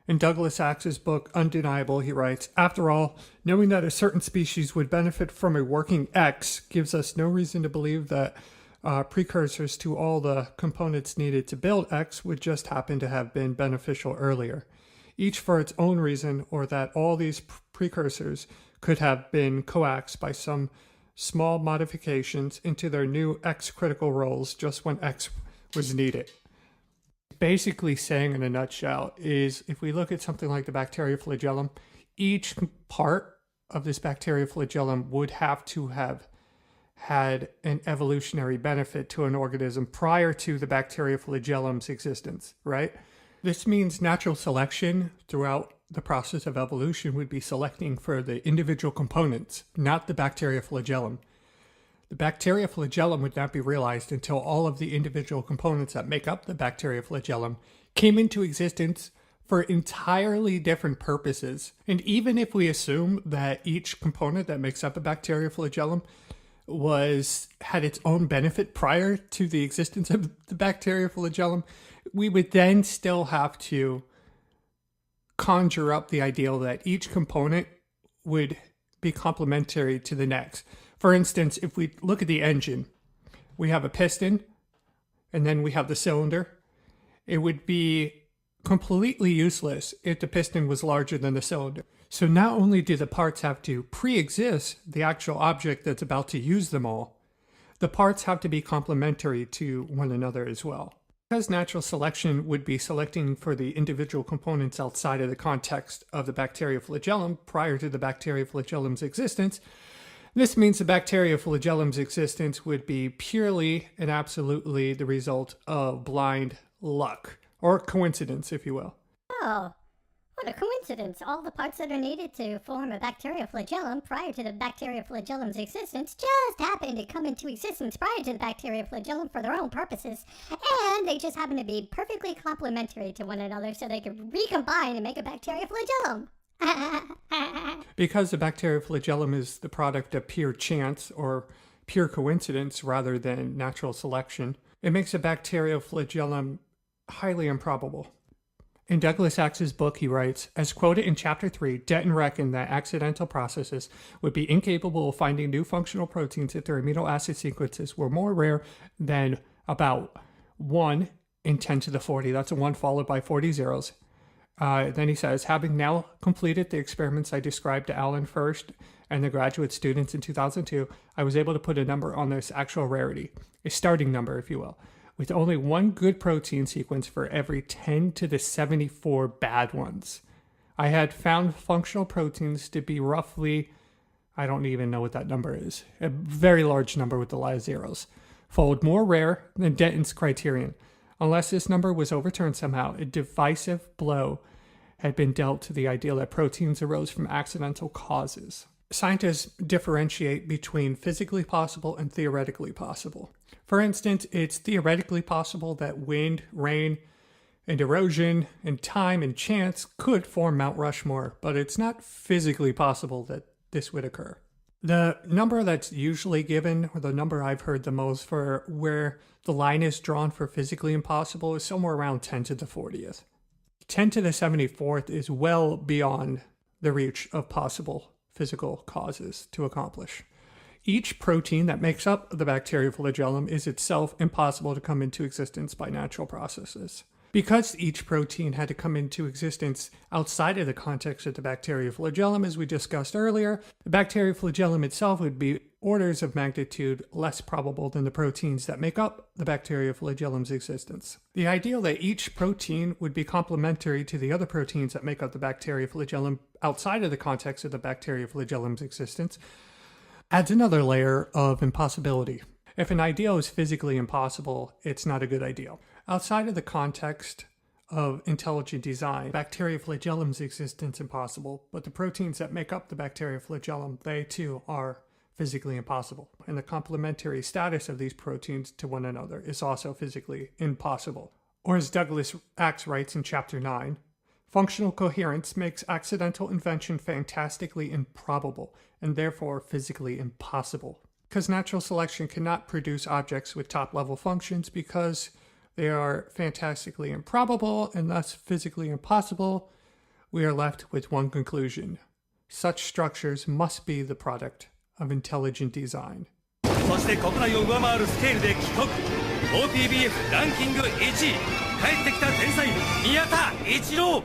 In Douglas Axe's book, Undeniable, he writes, "After all, knowing that a certain species would benefit from a working X gives us no reason to believe that precursors to all the components needed to build X would just happen to have been beneficial earlier, each for its own reason, or that all these precursors could have been coaxed by some small modifications into their new X critical roles just when X was needed." Basically saying in a nutshell is, if we look at something like the bacterioflagellum, each part of this bacterioflagellum would have to have had an evolutionary benefit to an organism prior to the bacterioflagellum's existence, right? This means natural selection throughout the process of evolution would be selecting for the individual components, not the bacterioflagellum. The bacterioflagellum would not be realized until all of the individual components that make up the bacterioflagellum came into existence for entirely different purposes. And even if we assume that each component that makes up a bacterioflagellum had its own benefit prior to the existence of the bacterioflagellum, we would then still have to conjure up the ideal that each component would be complementary to the next. For instance, if we look at the engine, we have a piston, and then we have the cylinder. It would be completely useless if the piston was larger than the cylinder. So not only do the parts have to pre-exist the actual object that's about to use them all, the parts have to be complementary to one another as well. Because natural selection would be selecting for the individual components outside of the context of the bacterioflagellum prior to the bacterioflagellum's existence, this means the bacterioflagellum's existence would be purely and absolutely the result of blind luck, or coincidence, if you will. Oh, what a coincidence. All the parts that are needed to form a bacterioflagellum prior to the bacterioflagellum's existence just happen to come into existence prior to the bacterioflagellum for their own purposes, and they just happen to be perfectly complementary to one another so they could recombine and make a bacterioflagellum. Because the bacterioflagellum is the product of pure chance or pure coincidence rather than natural selection, it makes a bacterioflagellum highly improbable. In Douglas Axe's book, he writes, as quoted in Chapter 3, Denton reckoned that accidental processes would be incapable of finding new functional proteins if their amino acid sequences were more rare than about 1 in 10 to the 40. That's a 1 followed by 40 zeros. Then he says, having now completed the experiments I described to Alan first and the graduate students in 2002, I was able to put a number on this actual rarity, a starting number, if you will, with only one good protein sequence for every 10 to the 74 bad ones. I had found functional proteins to be roughly, I don't even know what that number is, a very large number with a lot of zeros, fold more rare than Denton's criterion. Unless this number was overturned somehow, a divisive blow had been dealt to the idea that proteins arose from accidental causes. Scientists differentiate between physically possible and theoretically possible. For instance, it's theoretically possible that wind, rain, and erosion, and time and chance could form Mount Rushmore, but it's not physically possible that this would occur. The number that's usually given, or the number I've heard the most for where the line is drawn for physically impossible, is somewhere around 10 to the 40th. 10 to the 74th is well beyond the reach of possible physical causes to accomplish. Each protein that makes up the bacterioflagellum is itself impossible to come into existence by natural processes. Because each protein had to come into existence outside of the context of the bacterioflagellum, as we discussed earlier, the bacterioflagellum itself would be orders of magnitude less probable than the proteins that make up the bacterioflagellum's existence. The ideal that each protein would be complementary to the other proteins that make up the bacterioflagellum outside of the context of the bacterioflagellum's existence adds another layer of impossibility. If an ideal is physically impossible, it's not a good ideal. Outside of the context of intelligent design, bacterioflagellum's existence impossible, but the proteins that make up the bacterioflagellum, they too are physically impossible. And the complementary status of these proteins to one another is also physically impossible. Or as Douglas Axe writes in Chapter 9, functional coherence makes accidental invention fantastically improbable and therefore physically impossible. Because natural selection cannot produce objects with top-level functions because they are fantastically improbable and thus physically impossible. we are left with one conclusion. Such structures must be the product of intelligent design. そして国内を上回るスケールで帰国 OPBF ランキング1位帰ってきた天才宮田一郎